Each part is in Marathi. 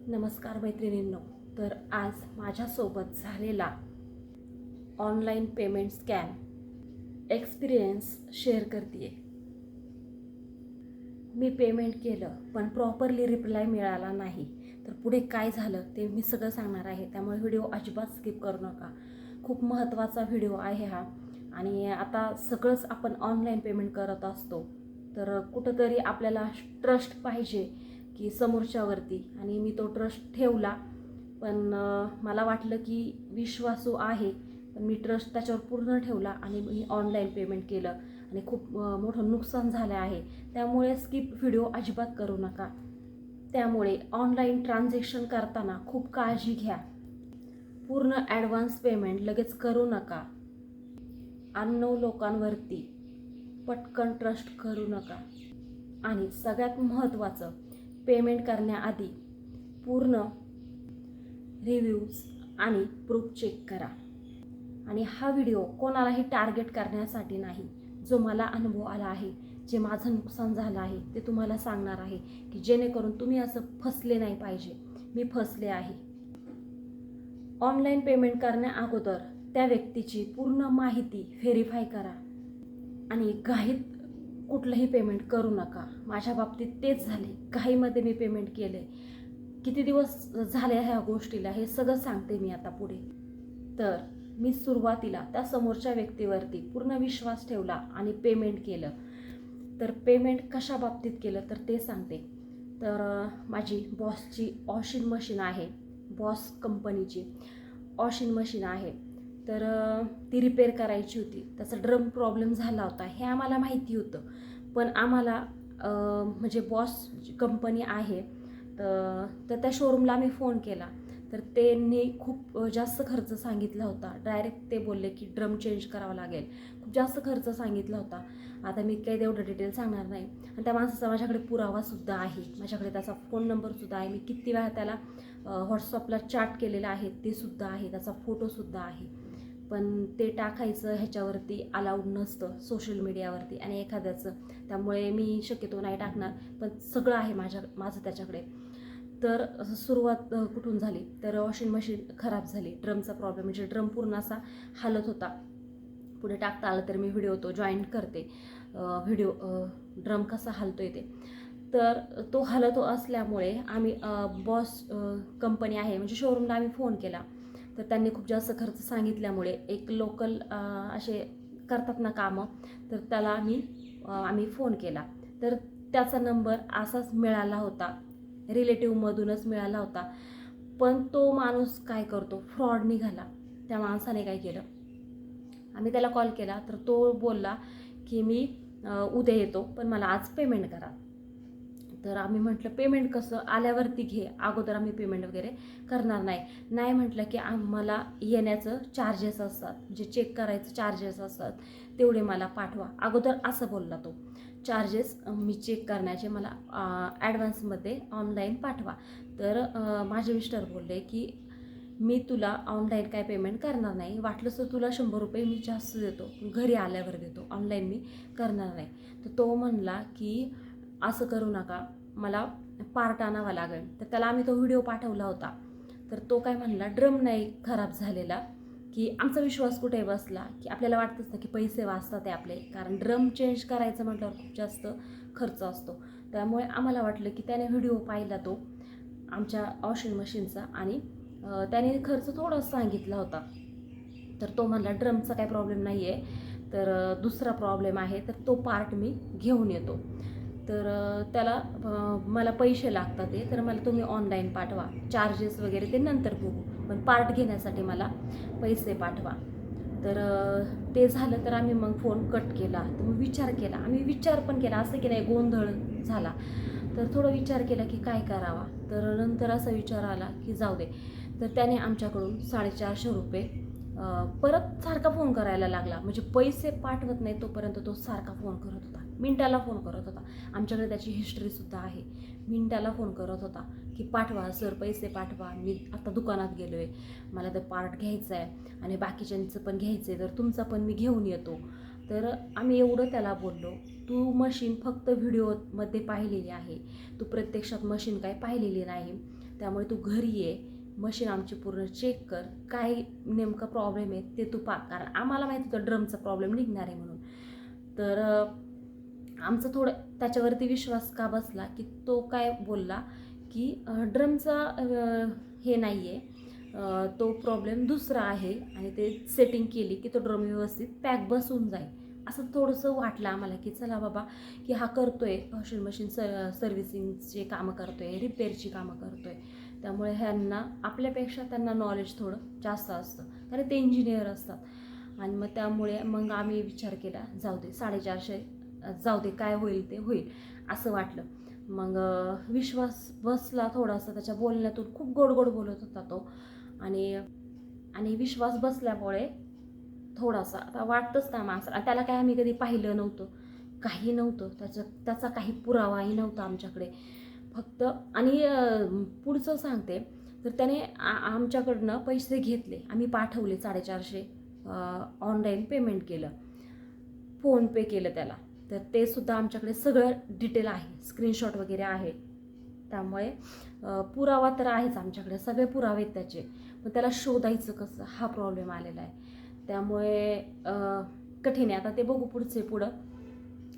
नमस्कार मैत्रिणींनो. तर आज माझ्यासोबत झालेला online payment scam experience share करते. मी पेमेंट केलं पण प्रॉपरली रिप्लाय मिळाला नाही. तर पुढे काय झालं ते मी सगळं सांगणार आहे, त्यामुळे व्हिडिओ अजिबात स्किप करू नका. खूप महत्त्वाचा व्हिडिओ आहे हा. आणि आता सगळंच आपण ऑनलाईन पेमेंट करत असतो, तर कुठंतरी आपल्याला ट्रस्ट पाहिजे की समोरच्यावरती. आणि मी तो ट्रस्ट ठेवला, पण मला वाटलं की विश्वासू आहे, पण मी ट्रस्ट त्याच्यावर पूर्ण ठेवला आणि मी ऑनलाईन पेमेंट केलं आणि खूप मोठं नुकसान झालं आहे. त्यामुळे स्किप व्हिडिओ अजिबात करू नका. त्यामुळे ऑनलाईन ट्रान्झॅक्शन करताना खूप काळजी घ्या. पूर्ण ॲडव्हान्स पेमेंट लगेच करू नका. अननोन लोकांवरती पटकन ट्रस्ट करू नका. आणि सगळ्यात महत्त्वाचं, पेमेंट करण्याआधी पूर्ण रिव्ह्यूज आणि प्रूफ चेक करा. आणि हा व्हिडिओ कोणालाही टार्गेट करण्यासाठी नाही. जो मला अनुभव आला आहे, जे माझं नुकसान झालं आहे ते तुम्हाला सांगणार आहे, की जेणेकरून तुम्ही असं फसले नाही पाहिजे. मी फसले आहे. ऑनलाईन पेमेंट करण्या अगोदर त्या व्यक्तीची पूर्ण माहिती व्हेरीफाय करा आणि घाईत कुठलंही पेमेंट करू नका. माझ्या बाबतीत तेच झाले. घाईमध्ये मी पेमेंट केले. किती दिवस झाले ह्या गोष्टीला हे सगळं सांगते मी आता पुढे. तर मी सुरुवातीला त्या समोरच्या व्यक्तीवरती पूर्ण विश्वास ठेवला आणि पेमेंट केलं. तर पेमेंट कशा बाबतीत केलं तर ते सांगते. तर माझी बॉसची वॉशिंग मशीन आहे, बॉस कंपनीची वॉशिंग मशीन आहे. तर ती रिपेअर करायची होती. त्याचा ड्रम प्रॉब्लेम झाला होता हे आम्हाला माहिती होतं, पण आम्हाला म्हणजे बॉस कंपनी आहे तर त्या शोरूमला आम्ही फोन केला. तर त्यांनी खूप जास्त खर्च सांगितला होता. डायरेक्ट ते बोलले की ड्रम चेंज करावा लागेल. खूप जास्त खर्च सांगितला होता. आता मी काही तेवढं डिटेल सांगणार नाही. आणि त्या माणसाचा माझ्याकडे पुरावासुद्धा आहे. माझ्याकडे त्याचा फोन नंबरसुद्धा आहे. मी किती वेळा त्याला व्हॉट्सअपला चॅट केलेलं आहे ते सुद्धा आहे. त्याचा फोटोसुद्धा आहे. पण ते टाकायचं ह्याच्यावरती अलाउड नसतं सोशल मीडियावरती आणि एखाद्याचं, त्यामुळे मी शक्यतो नाही टाकणार. पण सगळं आहे माझं त्याच्याकडे. तर सुरुवात कुठून झाली तर वॉशिंग मशीन खराब झाली. ड्रमचा प्रॉब्लेम, म्हणजे ड्रम पूर्ण असा हालत होता. पुढे टाकता आलं तर मी व्हिडिओ तो जॉईंट करते, व्हिडिओ ड्रम कसा हलतोय ते. तर तो हलत असल्यामुळे आम्ही बॉस कंपनी आहे म्हणजे शोरूमला आम्ही फोन केला. तर त्यांनी खूप जास्त खर्च सांगितल्यामुळे एक लोकल असे करतात ना कामं, तर त्याला आम्ही फोन केला. तर त्याचा नंबर असाच मिळाला होता, रिलेटिव्हमधूनच मिळाला होता. पण तो माणूस काय करतो, फ्रॉड निघाला. त्या माणसाने काय केलं, आम्ही त्याला कॉल केला तर तो बोलला की मी उद्या येतो, पण मला आज पेमेंट करा. तर आम्ही म्हटलं पेमेंट कसं, आल्यावरती घे, अगोदर आम्ही पेमेंट वगैरे करणार नाही म्हटलं की आम्हाला येण्याचं चार्जेस असतात, म्हणजे चेक करायचं चार्जेस असतात, तेवढे मला पाठवा अगोदर, असं बोलला तो. चार्जेस मी चेक करण्याचे मला ॲडव्हान्समध्ये ऑनलाईन पाठवा. तर माझे मिस्टर बोलले की मी तुला ऑनलाईन काय पेमेंट करणार नाही, वाटलंच तर तुला 100 रुपये मी जास्त देतो, घरी आल्यावर देतो, ऑनलाईन मी करणार नाही. तर तो म्हणला की असं करू नका, मला पार्ट आणावा लागेल. तर त्याला आम्ही तो व्हिडिओ पाठवला होता. तर तो काय म्हणला, ड्रम नाही खराब झालेला. की आमचा विश्वास कुठे बसला, की आपल्याला वाटतंच ना की पैसे वाचतात आहे आपले, कारण ड्रम चेंज करायचं म्हटल्यावर खूप जास्त खर्च असतो. त्यामुळे आम्हाला वाटलं की त्याने व्हिडिओ पाहिला तो आमच्या वॉशिंग मशीनचा आणि त्याने खर्च थोडाच सांगितला होता. तर तो म्हणला ड्रमचा काही प्रॉब्लेम नाही आहे, तर दुसरा प्रॉब्लेम आहे, तर तो पार्ट मी घेऊन येतो. तर त्याला मला पैसे लागतात ते, तर मला तुम्ही ऑनलाईन पाठवा, चार्जेस वगैरे ते नंतर बघू, पण पार्ट घेण्यासाठी मला पैसे पाठवा. तर ते झालं तर आम्ही मग फोन कट केला. तर मग विचार केला, आम्ही विचार पण केला, असं की नाही गोंधळ झाला. तर थोडा विचार केला की काय करावा. तर नंतर असा विचार आला की जाऊ दे. तर त्याने आमच्याकडून 450 रुपये परत सारखा फोन करायला लागला. म्हणजे पैसे पाठवत नाही तोपर्यंत तो सारखा फोन करत होता, मिनटाला फोन करत होता. आमच्याकडे त्याची हिस्ट्रीसुद्धा आहे. मिनटाला फोन करत होता की पाठवा सर, पैसे पाठवा, मी आता दुकानात गेलो आहे, मला ते पार्ट घ्यायचं आहे आणि बाकीच्यांचं पण घ्यायचं आहे, तर तुमचा पण मी घेऊन येतो. तर आम्ही एवढं त्याला बोललो, तू मशीन फक्त व्हिडिओमध्ये पाहिलेली आहे, तू प्रत्यक्षात मशीन काय पाहिलेली नाही. त्यामुळे तू घरी ये, मशीन आमची पूर्ण चेक कर, काय नेमका प्रॉब्लेम आहे ते तू पाह. कारण आम्हाला माहिती होतं ड्रमचा प्रॉब्लेम निघणार आहे म्हणून. तर आमचं थोडं त्याच्यावरती विश्वास का बसला की तो काय बोलला की ड्रमचा हे नाही आहे, तो प्रॉब्लेम दुसरा आहे आणि ते सेटिंग केली की तो ड्रम व्यवस्थित पॅक बसून जाईल. असं थोडंसं वाटलं आम्हाला की चला बाबा की हा करतोय वॉशिंग मशीन सर्व्हिसिंगची कामं करतोय, रिपेअरची कामं करतोय, त्यामुळे ह्यांना आपल्यापेक्षा त्यांना नॉलेज थोडं जास्त असतं, कारण ते इंजिनियर असतात. आणि मग त्यामुळे मग आम्ही विचार केला जाऊ दे 450 जाऊ दे, काय होईल ते होईल असं वाटलं. मग विश्वास बसला थोडासा त्याच्या बोलण्यातून, खूप गोड गोड बोलत होता तो. आणि विश्वास बसल्यामुळे थोडासा आता वाटतंच ना माणसाला. त्याला काय आम्ही कधी पाहिलं नव्हतं, काही नव्हतं, त्याचा काही पुरावाही नव्हता आमच्याकडे फक्त. आणि पुढचं सांगते तर त्याने आमच्याकडनं पैसे घेतले, आम्ही पाठवले 450, ऑनलाईन पेमेंट केलं, फोनपे केलं त्याला. तर ते सुद्धा आमच्याकडे सगळं डिटेल आहे, स्क्रीनशॉट वगैरे आहे. त्यामुळे पुरावा तर आहेच आमच्याकडे, सगळे पुरावे आहेत त्याचे. पण त्याला शोधायचं कसं, हा प्रॉब्लेम आलेला आहे. त्यामुळे कठीण आहे. आता ते बघू पुढं.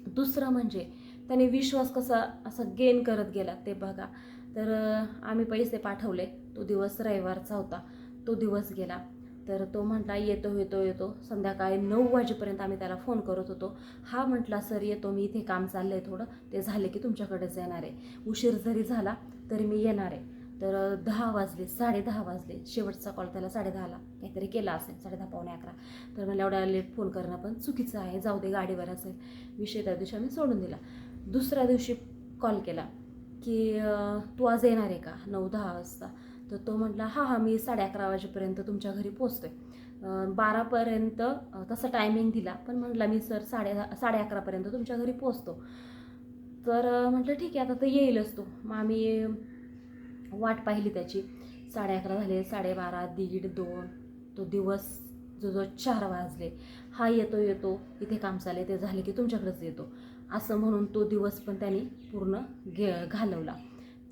दुसरं म्हणजे त्याने विश्वास कसा असा गेन करत गेला ते बघा. तर आम्ही पैसे पाठवले, तो दिवस रविवारचा होता, तो दिवस गेला. तर तो म्हटला येतो. संध्याकाळी 9 वाजेपर्यंत आम्ही त्याला फोन करत होतो. हा म्हटला सर येतो मी, इथे काम चाललं आहे थोडं, ते झाले की तुमच्याकडेच येणार आहे. उशीर जरी झाला तरी मी येणार आहे. तर 10 वाजले, 10:30 वाजले. शेवटचा कॉल त्याला 10:30ला काहीतरी केला असेल, 10:30 पावणे 11. तर मला एवढ्या लेट फोन करणं पण चुकीचं आहे, जाऊ दे गाडीवर असेल. विषय त्या दिवशी आम्ही सोडून दिला. दुसऱ्या दिवशी कॉल केला की तू आज येणार आहे का 9-10 वाजता. तर तो म्हटला हां मी 11:30 वाजेपर्यंत तुमच्या घरी पोचतोय. 12पर्यंत तसा टायमिंग दिला, पण म्हटलं मी सर 11:30पर्यंत तुमच्या घरी पोचतो. तर म्हटलं ठीक आहे आता तर येईलच तो. मग आम्ही वाट पाहिली त्याची. 11:30 झाले, 12:30, 1:30, 2, तो दिवस जो 4 वाजले. हा येतो, इथे काम चालले, ते झाले की तुमच्याकडेच येतो असं म्हणून तो दिवस पण त्यांनी पूर्ण घालवला.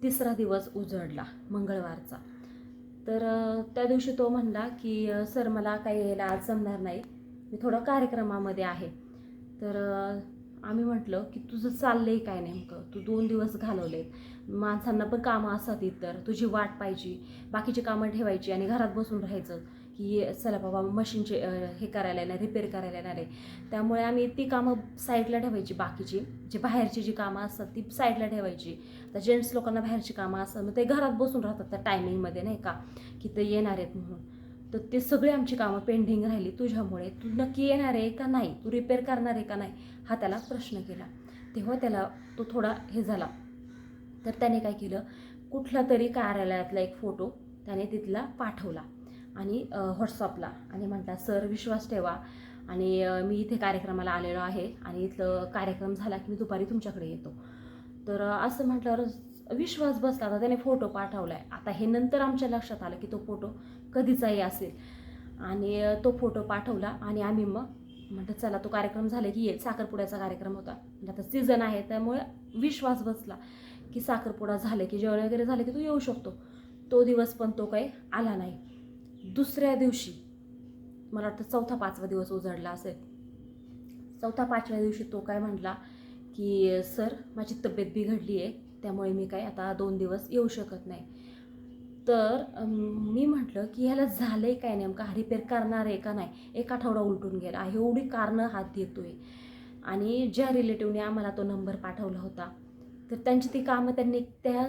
तिसरा दिवस उजडला मंगळवारचा. तर त्या दिवशी तो म्हणला की सर मला काही यायला आज जमणार नाही, मी थोडं कार्यक्रमामध्ये आहे. तर आम्ही म्हटलं की तुझं चाललंय काय नेमकं, तू 2 दिवस घालवले, माणसांना पण कामं असतात इतर, तुझी वाट पाहिजे, बाकीची कामं ठेवायची आणि घरात बसून राहायचं की चला बाबा मशीनचे हे करायला येणार, रिपेअर करायला येणार आहे. त्यामुळे आम्ही ती कामं साईडला ठेवायची, बाकीची जी बाहेरची जी कामं असतात ती साईडला ठेवायची. तर जेंट्स लोकांना बाहेरची कामं असतात, मग ते घरात बसून राहतात त्या टायमिंगमध्ये नाही का, की ते येणार आहेत म्हणून. तर ते सगळी आमची कामं पेंडिंग राहिली तुझ्यामुळे. तू नक्की येणार आहे का नाही, तू रिपेअर करणार आहे का नाही, हा त्याला प्रश्न केला. तेव्हा त्याला तो थोडा हे झाला. तर त्याने काय केलं, कुठला तरी कार्यालयातला एक फोटो त्याने तिथला पाठवला आणि व्हॉट्सअपला, आणि म्हटला सर विश्वास ठेवा आणि मी इथे कार्यक्रमाला आलेलो आहे आणि इथलं कार्यक्रम झाला की मी दुपारी तुमच्याकडे येतो. तर असं म्हटल्यावर विश्वास बसला. आता त्याने फोटो पाठवला आहे. आता हे नंतर आमच्या लक्षात आलं की तो फोटो कधीचाही असेल. आणि तो फोटो पाठवला आणि आम्ही मग म्हटलं चला तो कार्यक्रम झाला की येईल. साखरपुड्याचा कार्यक्रम होता, म्हणजे आता सीझन आहे त्यामुळे विश्वास बसला की साखरपुडा झाले की जेवण वगैरे झाले की तू येऊ शकतो. तो दिवस पण तो काही आला नाही. दुसऱ्या दिवशी मला वाटतं 4-5वा दिवस उजडला असेल. 4-5व्या दिवशी तो काय म्हटला की सर माझी तब्येत बिघडली आहे, त्यामुळे मी काय आता 2 दिवस येऊ शकत नाही. तर मी म्हटलं की ह्याला झालं आहे काय नेमका, हा रिपेअर करणार आहे का नाही. 1 आठवडा उलटून गेला, एवढी कारणं हात देतोय. आणि ज्या रिलेटिव्हने आम्हाला तो नंबर पाठवला होता तर त्यांची ती कामं त्यांनी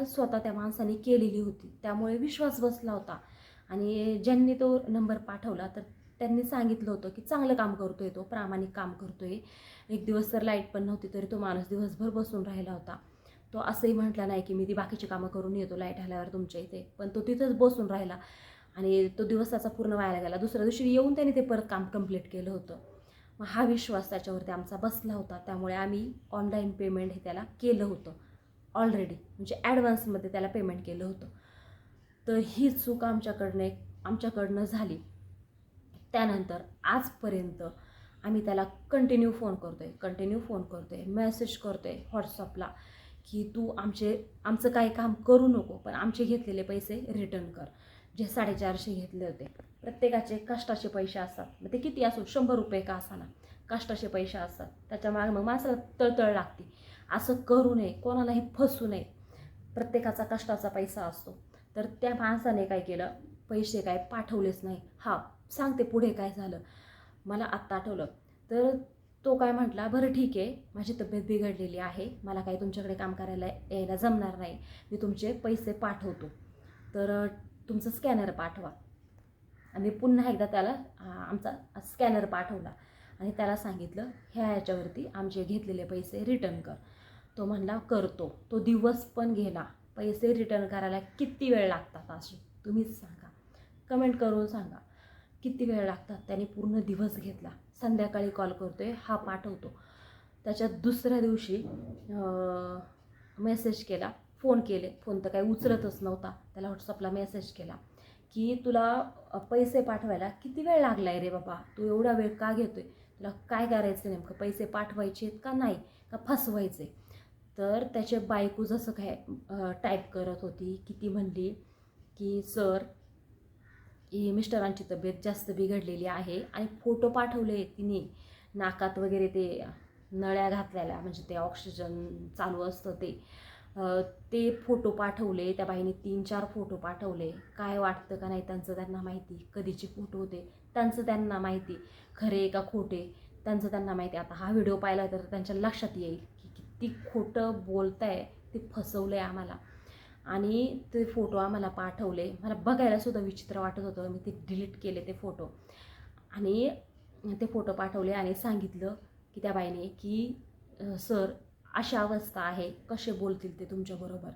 स्वतः त्या माणसाने केलेली होती, त्यामुळे विश्वास बसला होता. आणि ज्यांनी तो नंबर पाठवला तर त्यांनी सांगितलं होतं की चांगलं काम करतोय, तो प्रामाणिक काम करतोय. एक दिवस तर लाईट पण नव्हती तरी तो माणूस दिवसभर बसून राहिला होता. तो असंही म्हटला नाही की मी ती बाकीची कामं करून येतो लाईट आल्यावर तुमच्या इथे, पण तो तिथंच बसून राहिला आणि तो दिवस त्याचा पूर्ण वाया गेला. दुसऱ्या दिवशी येऊन त्याने ते परत काम कंप्लीट केलं होतं. मग हा विश्वास त्याच्यावरती आमचा बसला होता, त्यामुळे आम्ही ऑनलाईन पेमेंट हे त्याला केलं होतं ऑलरेडी, म्हणजे ॲडव्हान्समध्ये त्याला पेमेंट केलं होतं. तर ही चूक आमच्याकडनं झाली. त्यानंतर आजपर्यंत आम्ही त्याला कंटिन्यू फोन करतोय, मेसेज करतोय व्हॉट्सअपला की तू आमचं काही काम करू नको, पण आमचे घेतलेले पैसे रिटर्न कर. जे 450 घेतले होते, प्रत्येकाचे कष्टाचे पैसे असतात, मग ते किती असो, 100 रुपये का असाना, कष्टाचे पैसे असतात. त्याच्यामागे मग माणसाला तळतळ लागते. असं करू नये, कोणालाही फसू नये. प्रत्येकाचा कष्टाचा पैसा असतो. तर त्या माणसाने काय केलं, पैसे काय पाठवलेच नाही. सांगते पुढे काय झालं, मला आत्ता आठवलं. तर तो काय म्हटला, बरं ठीक आहे, माझी तब्येत बिघडलेली आहे, मला काही तुमच्याकडे काम करायला यायला जमणार नाही, मी तुमचे पैसे पाठवतो, तर तुमचं स्कॅनर पाठवा. आणि पुन्हा एकदा त्याला आमचा स्कॅनर पाठवला आणि त्याला सांगितलं, ह्याच्यावरती आमचे घेतलेले पैसे रिटर्न कर. तो म्हणला करतो. तो दिवस पण गेला. पैसे रिटर्न करायला किती वेळ लागतात असे तुम्हीच सांगा, कमेंट करून सांगा किती वेळ लागतात. त्याने पूर्ण दिवस घेतला. संध्याकाळी कॉल करतोय, पाठवतो. त्याच्या दुसऱ्या दिवशी मेसेज केला, फोन केले, फोन तर काही उचलतच नव्हता. त्याला व्हॉट्सअपला मेसेज केला की तुला पैसे पाठवायला किती वेळ लागला आहे रे बाबा, तू एवढा वेळ का घेतोय, तुला काय करायचं नेमकं, पैसे पाठवायचे आहेत का नाही, का फसवायचे. तर त्याचे बायको जसं काय टाईप करत होती की ती म्हणली की सर, ही मिस्टरांची तब्येत जास्त बिघडलेली आहे, आणि फोटो पाठवले तिने, नाकात वगैरे ते नळ्या घातलेल्या, म्हणजे ते ऑक्सिजन चालू असतं ते फोटो पाठवले. त्या बाईने 3-4 फोटो पाठवले. काय वाटतं का नाही त्यांचं त्यांना माहिती, कधीचे फोटो होते त्यांचं त्यांना माहिती, खरे का खोटे त्यांचं त्यांना माहिती. आता हा व्हिडिओ पाहिला तर त्यांच्या लक्षात येईल की किती खोटं बोलताय, ते फसवलं आहे आम्हाला. आणि ते फोटो आम्हाला पाठवले. मला बघायलासुद्धा विचित्र वाटत होतं. मी ते डिलीट केले ते फोटो, आणि ते फोटो पाठवले आणि सांगितलं की त्या बाईने की सर, अशा अवस्था आहे, कसे बोलतील ते तुमच्याबरोबर.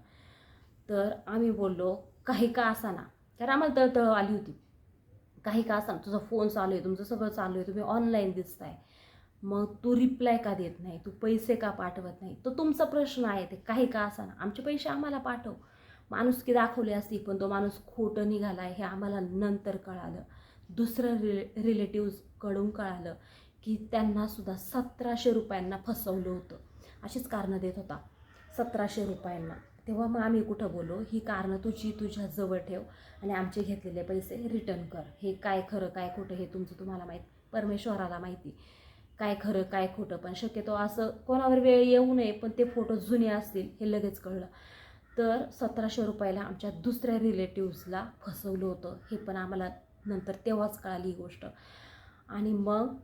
तर आम्ही बोललो, काही का असाना, कारण आम्हाला तळतळ आली होती, काही का असाना, तुझा फोन चालू आहे, तुमचं सगळं चालू आहे, तुम्ही ऑनलाईन दिसताय, मग तू रिप्लाय का देत नाही, तू पैसे का पाठवत नाही, तो तुमचा प्रश्न आहे. ते काही का असाना, आमचे पैसे आम्हाला पाठव. माणुसकी दाखवली असती, पण तो माणूस खोटं निघाला आहे हे आम्हाला नंतर कळालं. दुसरं रिलेटिव्हजकडून कळालं की त्यांनासुद्धा 1700 रुपयांना फसवलं होतं. अशीच कारणं देत होता, 1700 रुपयांना. तेव्हा मग आम्ही कुठं बोललो, ही कारणं तुझ्या जवळ ठेव आणि आमचे घेतलेले पैसे रिटर्न कर. हे काय खरं काय खोटं हे तुम्हाला माहीत, परमेश्वराला माहिती, काय खरं काय खोटं. पण शक्यतो असं कोणावर वेळ येऊ नये, पण ते फोटो जुने असतील हे लगेच कळलं. तर 1700 रुपयाला आमच्या दुसऱ्या रिलेटिव्सला फसवलं होतं, हे पण आम्हाला नंतर तेव्हाच कळाली ही गोष्ट. आणि मग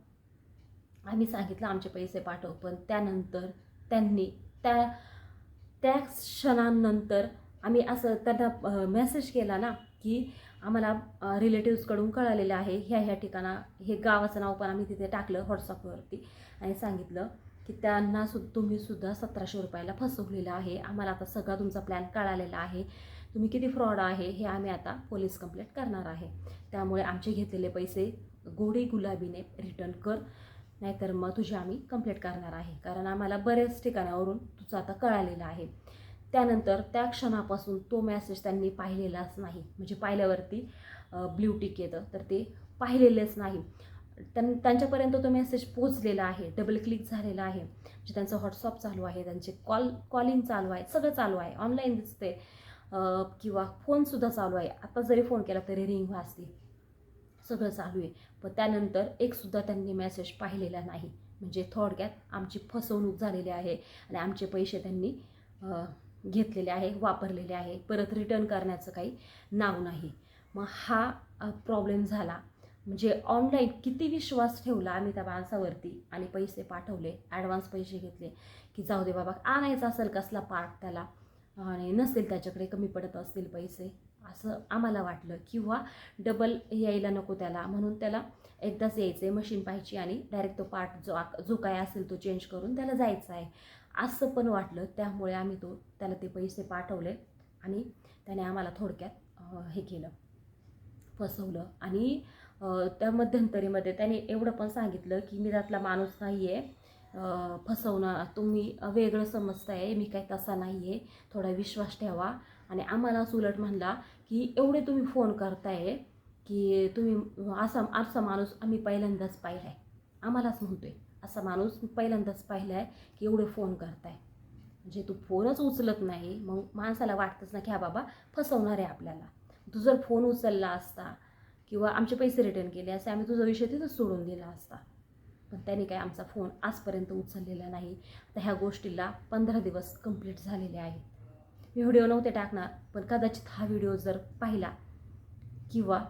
आम्ही सांगितलं आमचे पैसे पाठव, पण त्यानंतर त्यांनी त्या क्षणानंतर आम्ही असं त्यांना मेसेज केला ना की आम्हाला रिलेटिव्सकडून कळालेलं आहे, ह्या ठिकाणा, हे गावाचं नाव पण आम्ही तिथे टाकलं व्हॉट्सअपवरती आणि सांगितलं की तुम्हीसुद्धा 1700 रुपयाला फसवलेलं आहे. आम्हाला आता सगळा तुमचा प्लॅन कळालेला आहे, तुम्ही किती फ्रॉड आहे हे आम्ही आता पोलीस कंप्लेंट करणार आहे. त्यामुळे आमचे घेतलेले पैसे गोडी गुलाबीने रिटर्न कर, नाहीतर मग तुझी आम्ही कंप्लेंट करणार आहे, कारण आम्हाला बऱ्याच ठिकाणावरून तुझं आता कळालेलं आहे. त्यानंतर त्या क्षणापासून तो मेसेज त्यांनी पाहिलेलाच नाही. म्हणजे पाहिल्यावरती ब्ल्यू टिक येतं, तर ते पाहिलेलेच नाही. त्यांच्यापर्यंत तो मेसेज पोचलेला आहे, डबल क्लिक झालेला आहे, म्हणजे त्यांचं व्हॉट्सअप चालू आहे, त्यांचे कॉलिंग चालू आहे, सगळं चालू आहे, ऑनलाईन दिसते, किंवा फोनसुद्धा चालू आहे. आता जरी फोन केला तरी रिंग वाजते, सगळं चालू आहे. पण त्यानंतर एकसुद्धा त्यांनी मेसेज पाहिलेला नाही. म्हणजे थोडक्यात आमची फसवणूक झालेली आहे आणि आमचे पैसे त्यांनी घेतलेले आहे, वापरलेले आहे, परत रिटर्न करण्याचं काही नाव नाही. मग हा प्रॉब्लेम झाला. म्हणजे ऑनलाईन किती विश्वास ठेवला आम्ही त्या माणसावरती आणि पैसे पाठवले, ॲडव्हान्स पैसे घेतले की जाऊ दे बाबा, आणायचा असेल कसला पार्ट त्याला, आणि नसेल त्याच्याकडे, कमी पडत असतील पैसे असं आम्हाला वाटलं, किंवा डबल यायला नको त्याला, म्हणून त्याला एकदाच यायचं आहे, मशीन पाहिजे आणि डायरेक्ट तो पार्ट जो काय असेल तो चेंज करून त्याला जायचं आहे असं पण वाटलं. त्यामुळे आम्ही त्याला ते पैसे पाठवले आणि त्याने आम्हाला थोडक्यात हे केलं, फसवलं. आणि त्या मध्यंतरीमध्ये त्याने एवढं पण सांगितलं की मी त्यातला माणूस नाही आहे, फसवणं तुम्ही वेगळं समजताय, मी काही तसा नाही आहे, थोडा विश्वास ठेवा. आणि आम्हालाच उलट म्हणला की एवढे तुम्ही फोन करताय की तुम्ही असा माणूस आम्ही पहिल्यांदाच पाहिला आहे, आम्हालाच म्हणतोय असा माणूस पहिल्यांदाच पाहिला आहे की एवढे फोन करताय. म्हणजे तू फोनच उचलत नाही, मग माणसाला वाटतंच ना की हा बाबा फसवणार आहे आपल्याला. तू जर फोन उचलला असता किंवा आमचे पैसे रिटर्न केले असते, आम्ही तुझा विषय तिथंच सोडून दिला असता. पण त्यांनी काय आमचा फोन आजपर्यंत उचललेला नाही. आता ह्या गोष्टीला 15 दिवस कंप्लीट झालेले आहेत. मी व्हिडिओ नव्हते टाकणार, पण कदाचित हा व्हिडिओ जर पाहिला किंवा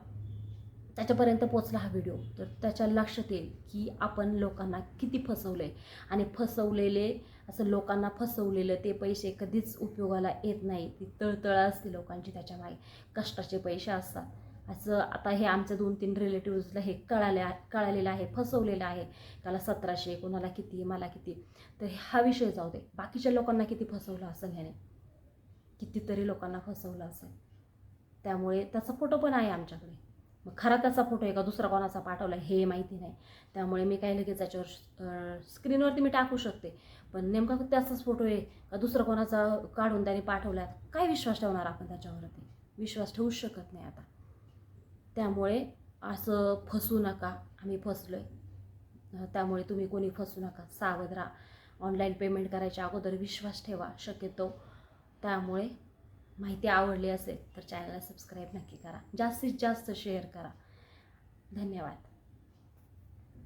त्याच्यापर्यंत पोचला हा व्हिडिओ, तर त्याच्या लक्षात येईल की आपण लोकांना किती फसवलं आहे. आणि फसवलेले, असं लोकांना फसवलेलं ते पैसे कधीच उपयोगाला येत नाही. ती तळतळ असते लोकांची त्याच्यामागे, कष्टाचे पैसे असतात. असं आता हे आमच्या 2-3 रिलेटिव्हजला हे कळालेलं आहे, फसवलेलं आहे. त्याला 1700, कोणाला किती, मला किती. तर हा विषय जाऊ दे, बाकीच्या लोकांना किती फसवलं असेल ह्याने, कितीतरी लोकांना फसवलं असेल. त्यामुळे त्याचा फोटो पण आहे आमच्याकडे. मग खरा त्याचा फोटो आहे का दुसरा कोणाचा पाठवला हे माहिती नाही. त्यामुळे मी काही लगेच त्याच्यावर स्क्रीनवरती मी टाकू शकते, पण नेमका त्याचाच फोटो आहे का दुसरा कोणाचा काढून त्याने पाठवला, काय विश्वास ठेवणार आपण त्याच्यावरती? विश्वास ठेवूच शकत नाही आता. त्यामुळे असं फसू नका. आम्ही फसलो आहे, त्यामुळे तुम्ही कोणी फसू नका, सावध राहा. ऑनलाईन पेमेंट करायच्या अगोदर विश्वास ठेवा शक्यतो. त्यामुळे माहिती आवडली असेल तर चॅनलला सबस्क्राईब नक्की करा, जास्तीत जास्त शेअर करा. धन्यवाद.